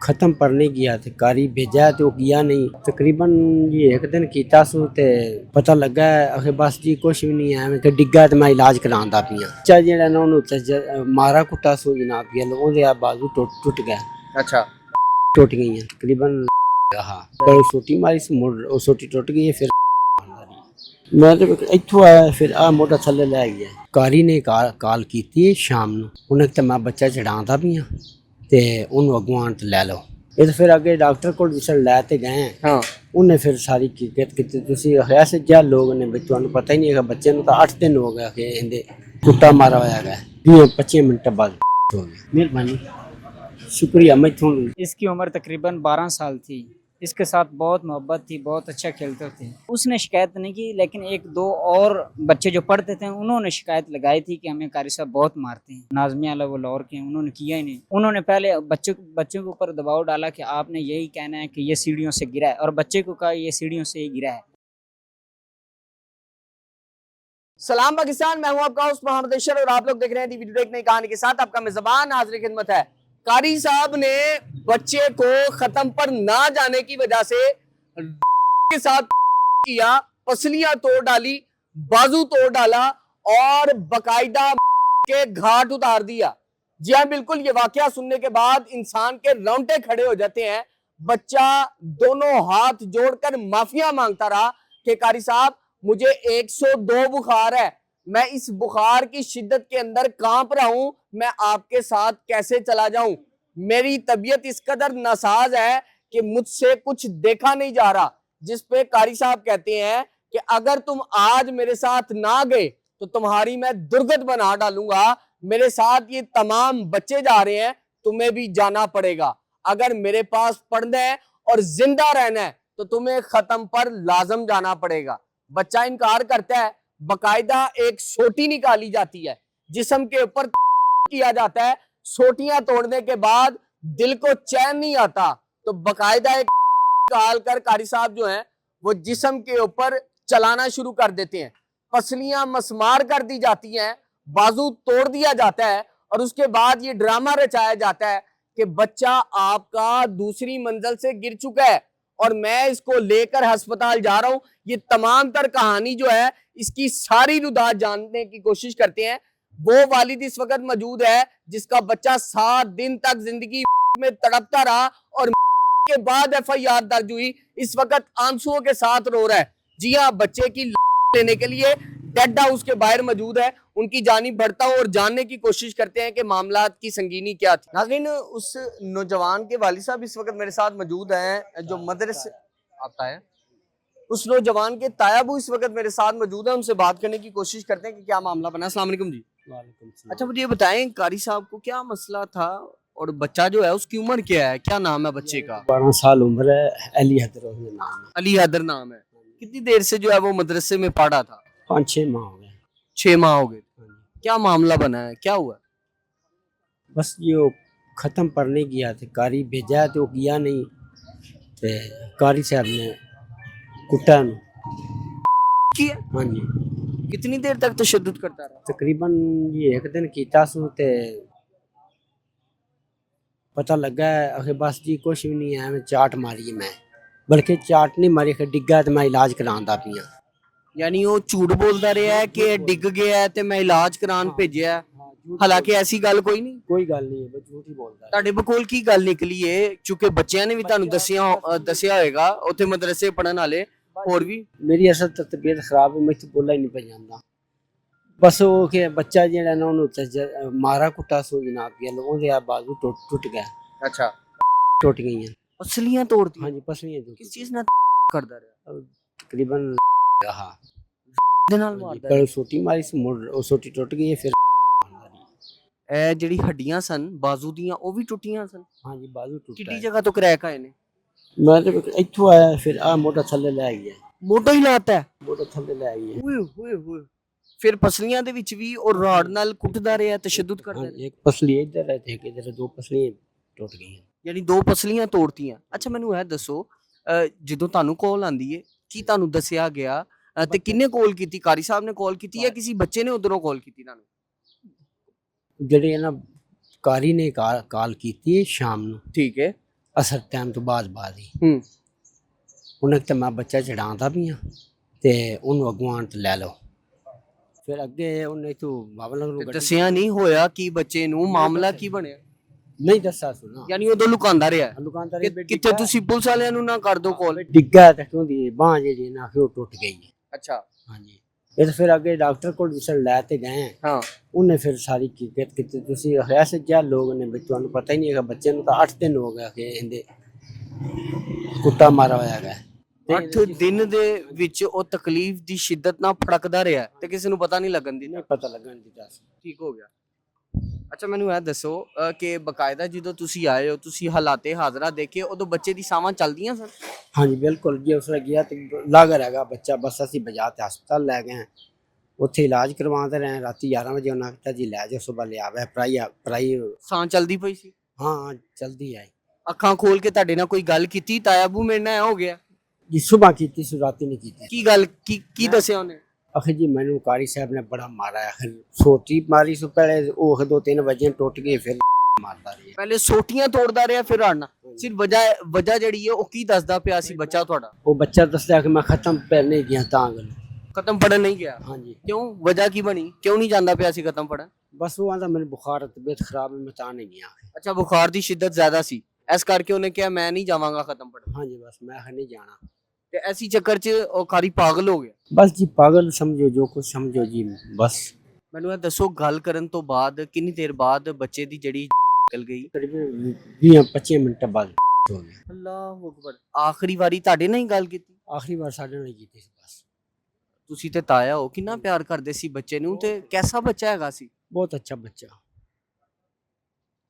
ख़त्म पढ़ने गया तो कारी भेजा तो गया नहीं। तकरीबन ये एक दिन कीता सू ते पता लगा आखे बस जी कुछ भी नहीं है मैं तो डिग्गा तो मैं इलाज करांदा पिया। बच्चा जेड़ा ना उन्होंने मारा कुटा सू जनाब गल ओंदे बाजू टुट गया। अच्छा टुट गई है तकरीबन। हाँ पर सोटी मारी सी मुड़ सोटी टुट गई है। फिर मैं तो इत्थों आया फिर आ मोटा थल्ले लै गया। कारी ने काल की शाम नूं उन्हें तो मैं बच्चा चढ़ांदा पिया ते उन्होंने अगों आन ते लै लो। ये तो फिर अगे डॉक्टर को जिस लै ते गए हाँ उन्हें फिर सारी कित की तुसी ऐसे क्या लोग ने बच्चों को पता ही नहीं है। बच्चे को तो 8 दिन हो गया कि इहदे कुत्ता मारा होया है 20-25 मिनट बाद हो गया। मेहरबानी शुक्रिया। मैं इसकी उम्र तकरीबन 12 साल थी। इसके साथ बहुत मोहब्बत थी, बहुत अच्छा खेलते थे। उसने शिकायत नहीं की, लेकिन एक दो और बच्चे जो पढ़ते थे उन्होंने शिकायत लगाई थी कि हमें कारी साहब बहुत मारते हैं। नाज़मिया वो लाहौर के हैं, उन्होंने किया ही नहीं। उन्होंने पहले बच्चों के ऊपर दबाव डाला कि आपने यही कहना है कि ये सीढ़ियों से गिरा है, और बच्चे को कहा ये सीढ़ियों से ही गिरा है। सलाम पाकिस्तान, मैं हूं आपका होस्ट मोहम्मद अशर और आप लोग देख रहे हैं वीडियो देखने कहानी के साथ आपका मेजबान हाजिर खिदमत है। कारी साहब ने बच्चे को खत्म पर ना जाने की वजह से के साथ किया, पसलियां तोड़ डाली, बाजू तोड़ डाला और बकायदा के घाट उतार दिया। जी हाँ बिल्कुल, ये वाकया सुनने के बाद इंसान के रोंगटे खड़े हो जाते हैं। बच्चा दोनों हाथ जोड़कर माफिया मांगता रहा कि कारी साहब मुझे 102 बुखार है, मैं इस बुखार की शिद्दत के अंदर कांप रहा हूं, मैं आपके साथ कैसे चला जाऊं। मेरी तबीयत इस कदर नासाज है कि मुझसे कुछ देखा नहीं जा रहा। जिस पे कारी साहब कहते हैं कि अगर तुम आज मेरे साथ ना गए तो तुम्हारी मैं दुर्गत बना डालूंगा। मेरे साथ ये तमाम बच्चे जा रहे हैं, तुम्हें भी जाना पड़ेगा। अगर मेरे पास पढ़ना है और जिंदा रहना है तो तुम्हें खत्म पर लाजम जाना पड़ेगा। बच्चा इनकार करता है, बकायदा एक सोटी निकाली जाती है, जिस्म के ऊपर किया जाता है। सोटियां तोड़ने के बाद दिल को चैन नहीं आता तो बकायदा एक काल कर कारी साहब जो हैं वो जिस्म के ऊपर चलाना शुरू कर देते हैं। पसलियां मसमार कर दी जाती हैं, बाजू तोड़ दिया जाता है और उसके बाद ये ड्रामा रचाया जाता है कि बच्चा आपका दूसरी मंजिल से गिर चुका है और मैं इसको लेकर अस्पताल जा रहा हूं। ये तमाम तर कहानी जो है इसकी सारी रुदात जानने की कोशिश करते हैं। वो वालिद इस वक्त मौजूद है जिसका बच्चा 7 दिन तक जिंदगी में तड़पता रहा और के बाद FIR दर्ज हुई, इस वक्त आंसुओं के साथ रो रहा है। जी हाँ, बच्चे की लेने के लिए डेड हाउस के बाहर मौजूद है। उनकी जानिब बढ़ता हूं और जानने की कोशिश करते हैं कि मामला की संगीनी क्या थी। नाज़रीन, उस नौजवान के वालिद साहब इस वक्त मेरे साथ मौजूद हैं जो मदरसे आता है। उस नौजवान के तायाबू इस वक्त मेरे साथ मौजूद है, उनसे बात करने की कोशिश करते हैं कि क्या मामला बना। अस्सलाम वालेकुम जी। अच्छा मुझे ये बताएं, कारी साहब को क्या मसला था और बच्चा जो है उसकी उम्र क्या है, क्या नाम है बच्चे का? 12 साल उम्र है। अली हैदर नाम है। अली हैदर नाम है। कितनी देर से जो है वो मदरसे में पढ़ा था? 5-6 माह हो गए। 6 माह हो गए। क्या मामला बना है, क्या हुआ? बस ये ख़त्म पढ़ने गया तो कारी भेजा तो गया नहीं। ते कारी साहब ने कुटा किया? हाँ जी। कितनी देर तक तशद्दुद करता रहा? तकरीबन ये एक दिन कीता सू ते पता लगा आखे बस जी कुछ भी नहीं है मैं चाट मारी है। मैं बल्कि चाट नहीं मारी, डिग्गा तो मैं इलाज करांदा पिया। यानी वो झूठ बोलता रहा है कि डिग गया है ते मैं इलाज करान भेजिया है, हालांकि ऐसी गल कोई नहीं। कोई गल नहीं है, बस झूठ ही बोलदा है। ਤੁਹਾਡੇ ਬਕੋਲ ਕੀ ਗੱਲ ਨਿਕਲੀ ਏ? ਕਿਉਂਕਿ ਬੱਚਿਆਂ ਨੇ ਵੀ ਤੁਹਾਨੂੰ ਦੱਸਿਆ ਹੋਏਗਾ ਉੱਥੇ ਮਦਰਸੇ ਪੜਨ ਵਾਲੇ ਹੋਰ ਵੀ। मेरी असल तो तबीयत खराब है, मैं तो बोला ही नहीं पे जांदा। बस वो कि बच्चा जेड़ा ना उन्होंने मारा कुटा सो जनाब गल ओंदे बाजू टुट गया। अच्छा, टुट गई हैं। पसलियां तोड़ती? हाँ जी, पसलियां टूट किस चीज ਨਾਲ ਕਰਦਾ ਰਿਹਾ? तकरीबन हाँ ਦੇ ਨਾਲ ਮਾਰਦਾ पर सोटी मारी सी मुड़ वो सोटी टुट गई है। फिर ਇਹ ਜਿਹੜੀ ਹੱਡੀਆਂ ਸਨ ਬਾਜ਼ੂ ਦੀਆਂ ਉਹ ਵੀ ਟੁੱਟੀਆਂ ਸਨ? हाँ जी, बाजू टूटा ਕਿੱਡੀ है। ਜਗ੍ਹਾ ਤੋਂ ਕਰੈਕ ਆਏ ਨੇ? मैं तो इत्थों आया फिर आ मोटा थल्ले लै गया। ਮੋਢਾ ਹੀ ਲਾਤਾ ਹੈ? मोटा थल्ले लै गया। ਓਏ ਹੋਏ ਹੋਏ। ਫਿਰ ਪਸਲੀਆਂ ਦੇ ਵਿੱਚ ਵੀ ਉਹ ਰਾੜ ਨਾਲ ਕੁੱਟਦਾ ਰਿਹਾ, ਤਸ਼ੱਦਦ ਕਰਦਾ हाँ, ਰਿਹਾ? एक पसली इधर है थे इधर 2 पसलियां टूट गई हैं। ਯਾਨੀ 2 ਪਸਲੀਆਂ ਤੋੜਤੀਆਂ। ਅੱਛਾ ਮੈਨੂੰ ਇਹ ਦੱਸੋ, ਜਦੋਂ ਤੁਹਾਨੂੰ ਕਾਲ ਆਂਦੀ ਹੈ ਕੀ ਤੁਹਾਨੂੰ ਦੱਸਿਆ ਗਿਆ ਤੇ ਕਿੰਨੇ ਕਾਲ ਕੀਤੀ? ਕਾਰੀ ਸਾਹਿਬ ਨੇ ਕਾਲ ਕੀਤੀ ਜਾਂ ਕਿਸੇ ਬੱਚੇ ਨੇ ਉਧਰੋਂ ਕਾਲ ਕੀਤੀ ਤੁਹਾਨੂੰ? ਜਿਹੜੇ ਨਾ कारी ने काल की शाम ਨੂੰ। ठीक है। ਅਸਰ ਟਾਈਮ ਤੋਂ ਬਾਅਦ ਹੀ ਹੂੰ ਉਹਨੇ ਤੇ ਮੈਂ ਬੱਚਾ ਚੜਾਉਂਦਾ ਵੀ ਆ ਤੇ ਉਹਨੂੰ ਅਗਵਾਨ ਤੇ ਲੈ ਲਓ। ਫਿਰ ਅੱਗੇ ਉਹਨੇ ਤੂੰ ਬਾਬਲਾ ਨੂੰ ਗੱਡੀ ਦੱਸਿਆ ਨਹੀਂ ਹੋਇਆ ਕਿ ਬੱਚੇ ਨੂੰ ਮਾਮਲਾ ਕੀ ਬਣਿਆ, ਨਹੀਂ ਦੱਸਿਆ ਸੁਣਾ ਯਾਨੀ ਉਦੋਂ ਲੁਕਾਉਂਦਾ ਰਿਹਾ। ਦੁਕਾਨਦਾਰੀ ਕਿੱਥੇ ਤੁਸੀਂ ਪੁਲਿਸ ਵਾਲਿਆਂ ਨੂੰ ਨਾ ਕਰ ਦੋ ਕਾਲ? ਡਿੱਗਾ ਤੇ ਉਹਦੀ ਬਾਂਹ ਜਿਹੜੀ ਨਾ ਉਹ ਟੁੱਟ ਗਈ ਹੈ। ਅੱਛਾ ਹਾਂਜੀ ਇਹ ਤਾਂ ਫਿਰ ਅੱਗੇ ਡਾਕਟਰ ਕੋਲ ਵਿਸਲ ਲੈ ਤੇ ਗਏ ਹਾਂ ਉਹਨੇ ਫਿਰ ਸਾਰੀ ਕੀਕਤ ਕੀਤੀ ਤੁਸੀਂ ਐਸੇ ਜਿਹਾ ਲੋਕ ਨੇ ਵੀ ਤੁਹਾਨੂੰ ਪਤਾ ਹੀ ਨਹੀਂ ਹੈਗਾ ਬੱਚੇ ਨੂੰ ਤਾਂ 8 ਦਿਨ ਹੋ ਗਿਆ ਕਿ ਇਹਦੇ ਕੁੱਟਾ ਮਾਰਾ ਹੋਇਆ ਹੈਗਾ 8 ਦਿਨ ਦੇ ਵਿੱਚ ਉਹ ਤਕਲੀਫ ਦੀ ਸ਼ਿੱਦਤ ਨਾਲ ਫੜਕਦਾ ਰਿਹਾ ਤੇ ਕਿਸੇ ਨੂੰ ਪਤਾ ਨਹੀਂ ਲੱਗਣ ਦੀ। ਨਹੀਂ ਪਤਾ ਲੱਗਣ ਦੀ ਦੱਸ ਠੀਕ ਹੋ ਗਿਆ। ਅੱਛਾ ਮੈਨੂੰ ਇਹ ਦੱਸੋ ਕਿ ਬਕਾਇਦਾ ਜਦੋਂ ਤੁਸੀਂ ਆਏ ਹੋ ਤੁਸੀਂ ਹਾਲਾਤੇ ਹਾਜ਼ਰਾ ਦੇਖੇ ਉਦੋਂ ਬੱਚੇ ਦੀ ਸਾਵਾਂ ਚੱਲਦੀਆਂ ਸਨ? ਹਾਂਜੀ ਬਿਲਕੁਲ ਜੀ ਉਸ ਵੇਲੇ ਗਿਆ ਤੇ ਲਾਗਰ ਹੈਗਾ ਬੱਚਾ ਬਸ ਅਸੀਂ ਬਜਾ ਤੇ ਹਸਪਤਾਲ ਲੈ ਗਏ ਉੱਥੇ ਇਲਾਜ ਕਰਵਾਉਂਦੇ ਰਹੇ ਰਾਤੀ 11 ਵਜੇ ਉਹਨਾਂ ਕਿਹਾ ਜੀ ਲੈ ਜਾਓ ਸਵੇਰ ਲਿਆਵੇ ਪ੍ਰਾਈ ਸਾਂ ਚੱਲਦੀ ਪਈ ਸੀ? ਹਾਂ ਚਲਦੀ ਹੈ ਅੱਖਾਂ ਖੋਲ ਕੇ ਤੁਹਾਡੇ ਨਾਲ ਕੋਈ ਗੱਲ ਕੀਤੀ ਤਾਇਆ ਬੂ ਮੇਰੇ ਨਾਲ ਐ ਹੋ ਗਿਆ? ਜੀ ਸੁਬਹ ਕੀਤੀ ਸੀ ਰਾਤੀ ਨਹੀਂ ਕੀਤੀ। ਕੀ ਗੱਲ ਕੀ ਦੱਸਿਆ ਉਹਨੇ? ਆਖਿਰ ਜੀ ਮੈਨੂੰ ਕਾਰੀ ਸਾਹਿਬ ਨੇ ਬੜਾ ਮਾਰਾ ਆਖਿਰ ਸੋਟੀ ਮਾਰੀ ਸੋ ਪਹਿਲੇ ਉਹ 2-3 ਵਜੇ ਟੁੱਟ ਗਈ ਫਿਰ ਮਾਰਦਾ ਰਿਹਾ ਪਹਿਲੇ ਸੋਟੀਆਂ ਤੋੜਦਾ ਰਿਹਾ ਫਿਰ ਆੜਨਾ ਸਿਰ ਵਜ੍ਹਾ ਜਿਹੜੀ ਹੈ ਉਹ ਕੀ ਦੱਸਦਾ ਪਿਆ ਸੀ ਬੱਚਾ ਤੁਹਾਡਾ? ਉਹ ਬੱਚਾ ਦੱਸਦਾ ਕਿ ਮੈਂ ਖਤਮ ਪੈ ਨਹੀਂ ਗਿਆ ਤਾਂ ਗੱਲ ਖਤਮ ਪੜਨ ਨਹੀਂ ਗਿਆ? ਹਾਂਜੀ ਕਿਉਂ ਵਜ੍ਹਾ ਕੀ ਬਣੀ ਕਿਉਂ ਨਹੀਂ ਜਾਂਦਾ ਪਿਆ ਸੀ ਖਤਮ ਪੜਨ? ਬਸ ਉਹ ਆਂਦਾ ਮੈਨੂੰ ਬੁਖਾਰ ਤਬੀਅਤ ਖਰਾਬ ਹੈ ਮੈਂ ਤਾਂ ਨਹੀਂ ਗਿਆ। ਅੱਛਾ ਬੁਖਾਰ ਦੀ ਸ਼ਿੱਦਤ ਜ਼ਿਆਦਾ ਸੀ ਇਸ ਕਰਕੇ ਉਹਨੇ ਕਿਹਾ ਮੈਂ ਨਹੀਂ ਜਾਵਾਂਗਾ ਖਤਮ ਪੜਨ। ਹਾਂਜੀ ਬਸ ਮੈਂ ਨਹੀਂ ਜਾਣਾ ਤੇ ਐਸੀ ਚੱਕਰ 'ਚ ਉਹ ਕਾਰੀ ਪਾਗਲ ਹੋ ਗਿਆ। ਬਸ ਜੀ ਪਾਗਲ ਸਮਝੋ ਜੋ ਕੁਝ ਸਮਝੋ ਜੀ ਬਸ। ਮੈਨੂੰ ਇਹ ਦੱਸੋ ਗੱਲ ਕਰਨ ਤੋਂ ਬਾਅਦ ਕਿੰਨੀ ਦੇਰ ਬਾਅਦ ਬੱਚੇ ਦੀ ਜਿਹੜੀ ਨਿਕਲ ਗਈ? ਕਰੀਬ 20-25 ਮਿੰਟ ਬਾਅਦ ਹੋ ਗਿਆ। ਅੱਲਾਹੁ ਅਕਬਰ। ਆਖਰੀ ਵਾਰੀ ਤੁਹਾਡੇ ਨਾਲ ਹੀ ਗੱਲ ਕੀਤੀ? ਆਖਰੀ ਵਾਰ ਸਾਡੇ ਨਾਲ ਕੀਤੀ ਸੀ ਬਸ। ਤੁਸੀਂ ਤੇ ਤਾਇਆ ਹੋ ਕਿੰਨਾ ਪਿਆਰ ਕਰਦੇ ਸੀ ਬੱਚੇ ਨੂੰ ਤੇ ਕੈਸਾ ਬੱਚਾ ਹੈਗਾ ਸੀ? ਬਹੁਤ ਅੱਛਾ ਬੱਚਾ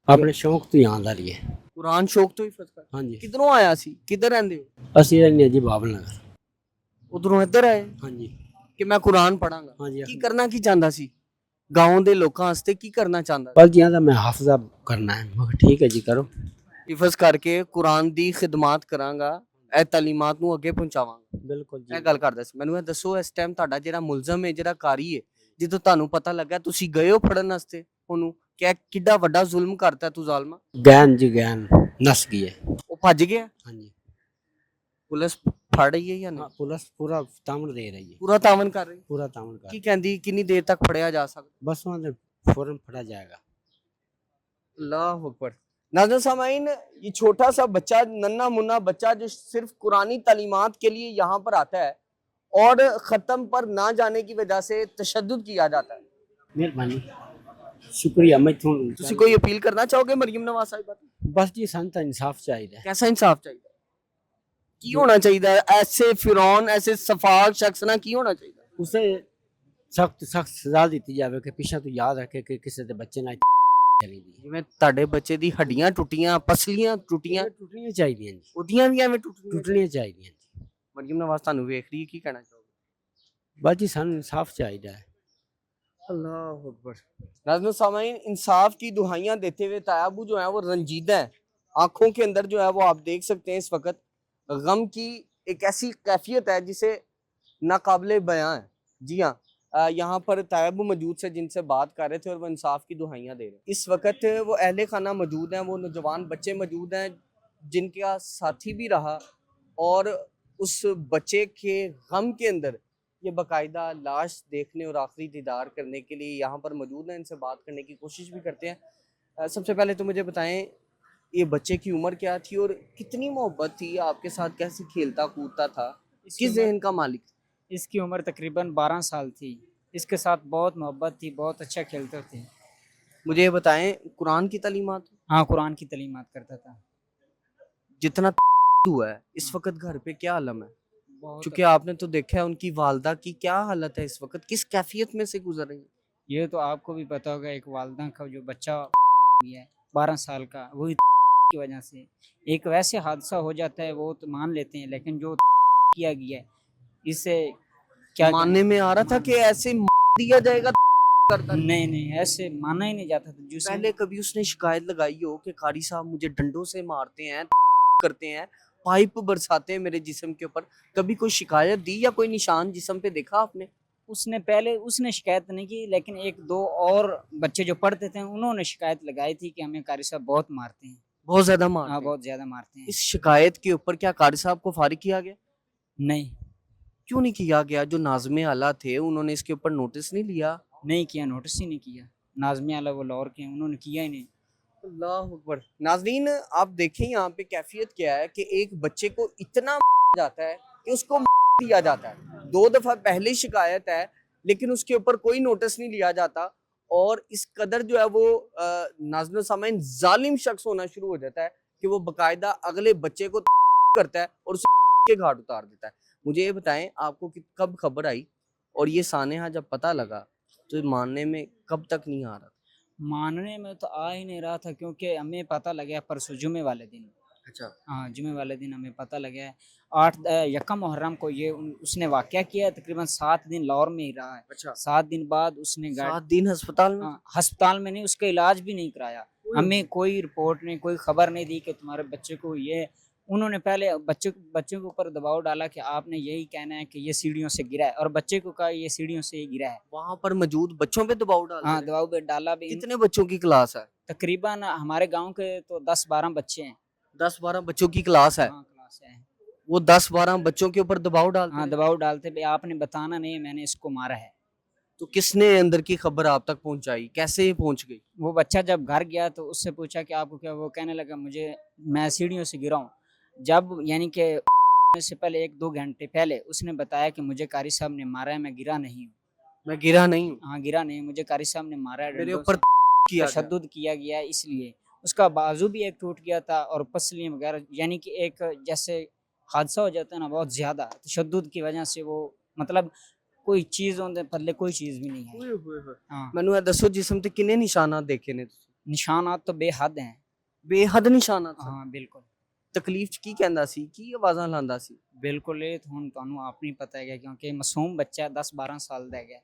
ਆਪਣੇ ਸ਼ੌਂਕ ਤੋਂ ਯਾਦ ਆ ਰਹੀ ਹੈ। ਕੁਰਾਨ ਸ਼ੌਕ ਤੋਂ ਹੀ ਫਤਕਰ ਹਾਂਜੀ ਕਿਧਰੋਂ ਆਇਆ ਸੀ? ਕਿੱਧਰ ਰਹਿੰਦੇ ਹੋ? ਅਸੀਂ ਰਹਿੰਦੇ ਹਾਂ ਜੀ ਬਾਬਲ ਨਗਰ। ਉਧਰੋਂ ਇੱਧਰ ਆਏ ਹਾਂਜੀ ਕਿ ਮੈਂ ਕੁਰਾਨ ਪੜਾਂਗਾ? ਹਾਂਜੀ ਕੀ ਕਰਨਾ ਕੀ ਚਾਹੁੰਦਾ ਸੀ گاؤں ਦੇ ਲੋਕਾਂ ਵਾਸਤੇ ਕੀ ਕਰਨਾ ਚਾਹੁੰਦਾ? ਬਸ ਜੀ ਆਂਦਾ ਮੈਂ ਹਾਫਜ਼ਾ ਕਰਨਾ ਹੈ। ਮੈਂ ਕਿਹਾ ਠੀਕ ਹੈ ਜੀ ਕਰੋ। ਹਿਫਜ਼ ਕਰਕੇ ਕੁਰਾਨ ਦੀ ਖਿਦਮਤ ਕਰਾਂਗਾ ਇਹ ਤਾਲੀਮਾਤ ਨੂੰ ਅੱਗੇ ਪਹੁੰਚਾਵਾਂਗਾ। ਬਿਲਕੁਲ ਜੀ ਇਹ ਗੱਲ ਕਰਦਾ ਸੀ। ਮੈਨੂੰ ਇਹ ਦੱਸੋ ਇਸ ਟਾਈਮ ਤੁਹਾਡਾ ਜਿਹੜਾ ਮੁਲਜ਼ਮ ਹੈ ਜਿਹੜਾ ਕਾਰੀ ਹੈ ਜਦੋਂ ਤੁਹਾਨੂੰ ਪਤਾ ਲੱਗਾ ਤੁਸੀਂ ਗਏ ਹੋ ਫੜਨ ਵਾਸਤੇ ਉਹਨੂੰ ਕਿ ਕਿੱਡਾ ਵੱਡਾ ਜ਼ੁਲਮ ਕਰਤਾ ਤੂੰ ਜ਼ਾਲਮਾ? ਗੈਨ ਜੀ ਗੈਨ ਨਸ ਗਈ ਹੈ। ਉਹ ਭੱਜ ਗਿਆ? ਹਾਂਜੀ ਪੁਲਿਸ ਫੜ ਰਹੀ ਹੈ ਜਾਂ ਨਹੀਂ? ਹਾਂ ਪੁਲਿਸ ਪੂਰਾ ਤਾਮਨ ਦੇ ਰਹੀ ਹੈ। ਪੂਰਾ ਤਾਵਨ ਕਰ ਰਹੀ? ਪੂਰਾ ਤਾਮਨ ਕਰ ਕੀ ਕਹਿੰਦੀ ਕਿੰਨੀ ਦੇਰ ਤੱਕ ਫੜਿਆ ਜਾ ਸਕਦਾ? बस वहाँ से फौरन फटा जाएगा। अल्लाह अकबर। नाज़रीन सामाइन ये छोटा सा बच्चा नन्ना मुन्ना बच्चा जो सिर्फ कुरानी तालीमात के लिए यहाँ पर आता है और ख़त्म पर ना जाने की वजह से तशद्दुद किया जाता है। मेहरबानी शुक्रिया मैं ਤੁਸੀਂ ਕੋਈ ਅਪੀਲ ਕਰਨਾ ਚਾਹੋਗੇ ਮਰੀਮ ਨਵਾਜ਼ ਸਾਹਿਬਾ ਤੋਂ? बस जी सन तो इंसाफ चाहिए। कैसा इंसाफ चाहिए? ਕੀ ਹੋਣਾ ਚਾਹੀਦਾ ਹੈ? ਐਸੇ ਫਿਰੌਨ ਐਸੇ ਸਫਾਕ ਸ਼ਖਸ ਨਾਲ ਕੀ ਹੋਣਾ ਚਾਹੀਦਾ? उसे सख्त सख्त सजा दी जाए कि पीछे तो याद रखे कि किसी के बच्चे ना चली दी। ਜਿਵੇਂ ਤੁਹਾਡੇ ਬੱਚੇ ਦੀ ਹੱਡੀਆਂ ਟੁੱਟੀਆਂ ਪਸਲੀਆਂ ਟੁੱਟੀਆਂ टूटनी चाहिए जी। ਉਹਦੀਆਂ ਵੀ ਐਵੇਂ ਟੁੱਟਣੀਆਂ? टूटनी चाहिए जी। ਮਰੀਮ ਨਵਾਜ਼ ਤੁਹਾਨੂੰ ਵੇਖ ਰਹੀ ਹੈ ਕੀ ਕਹਿਣਾ ਚਾਹੋਗੇ? बस जी सन इंसाफ चाहिए। अल्लाह अकबर। नाज़रीन सामाइन इंसाफ की दुहाइयां देते हुए तायाबू जो है वो रंजीदा है। आंखों के अंदर जो है वो आप देख सकते हैं इस वक्त गम की एक ऐसी कैफियत है जिसे नाकाबिले बयां है। जी हाँ यहाँ पर तायाबू मौजूद से जिनसे बात कर रहे थे और वो इंसाफ की दुहाइयां दे रहे हैं। इस वक्त वो अहले खाना मौजूद हैं, वो नौजवान बच्चे मौजूद हैं जिनका साथी भी रहा और उस बच्चे के गम के अंदर ये बाकायदा लाश देखने और आखिरी दीदार करने के लिए यहाँ पर मौजूद हैं। इनसे बात करने की कोशिश भी करते हैं। सबसे पहले तो मुझे बताएं ये बच्चे की उम्र क्या थी और कितनी मोहब्बत थी आपके साथ, कैसे खेलता कूदता था, किस जहन का मालिक? इसकी उम्र तकरीबन 12 साल थी। इसके साथ बहुत मोहब्बत थी, बहुत अच्छा खेलते थे। मुझे ये बताएं कुरान की तालीमात? हाँ कुरान की तालीमात करता था। जितना हुआ है इस वक्त घर पे क्या आलम है? क्योंकि आपने तो देखा है उनकी वालदा की क्या हालत है इस वक्त, किस कैफियत में से गुजर रही है? ये तो आपको भी पता होगा, एक वालदा का जो बच्चा है 12 साल का वो की वजह से एक वैसे हादसा हो जाता है वो तो मान लेते हैं, लेकिन जो किया गया है इससे क्या मानने में आ रहा था कि ऐसे दिया जाएगा करता नहीं ऐसे माना ही नहीं जाता था। जिस पहले कभी उसने शिकायत लगाई हो कि कारी साहब मुझे डंडों से मारते हैं करते हैं पाइप बरसाते हैं मेरे जिस्म के ऊपर, कभी कोई शिकायत दी या कोई निशान जिस्म पे देखा आपने? उसने शिकायत नहीं की, लेकिन 1-2 और बच्चे जो पढ़ते थे उन्होंने शिकायत लगाई थी कि हमें कारी साहब बहुत मारते हैं। بہت زیادہ हाँ مارتے ہیں. बहुत ज़्यादा मारते हैं. اس شکایت کے اوپر کیا قاری صاحب کو فارغ کیا گیا؟ नहीं کیوں نہیں کیا گیا؟ جو ناظم اعلیٰ تھے انہوں نے اس کے اوپر نوٹس نہیں لیا؟ नहीं किया, नोटिस ही नहीं किया. नाज़िम आला वो लाहौर के हैं, उन्होंने किया ही नहीं. اللہ اکبر. ناظرین آپ دیکھیں یہاں پہ کیفیت کیا ہے کہ ایک بچے کو اتنا جاتا ہے کہ اس کو دیا جاتا ہے. 2 دفعہ پہلی شکایت ہے لیکن اس کے اوپر کوئی نوٹس نہیں لیا جاتا, اور اس قدر جو ہے وہ ناظرین و سامعین ظالم شخص ہونا شروع ہو جاتا ہے کہ وہ باقاعدہ اگلے بچے کو کرتا ہے اور اسے کے گھاٹ اتار دیتا ہے. مجھے یہ بتائیں آپ کو کب خبر آئی اور یہ سانحہ جب پتہ لگا تو ماننے میں کب تک نہیں آ رہا تھا؟ ماننے میں تو آ ہی نہیں رہا تھا کیونکہ ہمیں پتہ لگا پرسوں جمعے والے دن. اچھا ہاں جمعے والے دن ہمیں پتہ لگا ہے. 1 محرم کو یہ اس نے واقعہ کیا ہے. تقریباً 7 دن لاہور میں ہی رہا ہے. اچھا 7 دن بعد اس نے 7 دن ہسپتال میں؟ ہاں ہسپتال میں نہیں, اس کا علاج بھی نہیں کرایا. ہمیں کوئی رپورٹ نہیں, کوئی خبر نہیں دی کہ تمہارے بچے کو یہ. انہوں نے پہلے بچوں کے اوپر دباؤ ڈالا کہ آپ نے یہی کہنا ہے کہ یہ سیڑھیوں سے گرا ہے, اور بچے کو کہا یہ سیڑھیوں سے ہی گرا ہے. وہاں پر موجود بچوں پہ دباؤ ڈال ہاں دیا؟ دباؤ پہ ڈالا بھی. کتنے بچوں کی کلاس ہے؟ تقریباً ہمارے گاؤں کے تو 10-12 بچے ہیں. 10-12 بچوں کی کلاس ہے. ہاں کلاس ہے. وہ 10-12 بچوں کے اوپر دباؤ ڈالتے ہاں ہیں؟ دباؤ ڈالتے بھی آپ نے بتانا نہیں میں نے اس کو مارا ہے. تو کس نے اندر کی خبر آپ تک پہنچائی؟ کیسے یہ پہنچ گئی؟ وہ بچہ جب گھر گیا تو اس سے پوچھا کہ آپ کو کیا, وہ کہنے لگا مجھے میں سیڑھیوں سے گرا ہوں. جب یعنی کہ سے پہلے 1-2 گھنٹے پہلے اس نے بتایا کہ مجھے قاری صاحب نے مارا ہے, میں گرا نہیں ہوں. میں گرا نہیں ہوں, ہاں گرا نہیں, مجھے قاری صاحب نے مارا ہے, میرے ڈنڈوں اوپر سے کیا گیا. تشدد کیا گیا ہے. اس لیے اس کا بازو بھی ایک ٹوٹ گیا تھا اور پسلیاں وغیرہ, یعنی کہ ایک جیسے حادثہ ہو جاتا ہے نا بہت زیادہ تشدد کی وجہ سے, وہ مطلب کوئی چیز ہوندے پلے کوئی چیز بھی نہیں ہے. ہاں مینوں یہ دسو جسم تے کنے نشانات دیکھے نے تسی؟ نشانات تو بے حد ہیں. بے حد نشانات سن. ہاں بالکل تکلیف چ کی کہندا سی, کی آوازاں لاندا سی؟ بالکل. یہ ہن تانوں آپ نہیں پتہ ہے کیونکہ معصوم بچہ 10-12 سال دا ہے.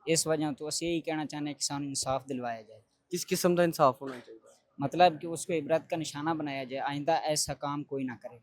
اس وجہ تو اسی یہی کہنا چاہتے ہیں کہ سانوں انصاف دلوایا جائے. کس قسم دا انصاف ہونا چاہیے؟ مطلب کہ اس کو عبرت کا نشانہ بنایا جائے, آئندہ ایسا کام کوئی نہ کرے.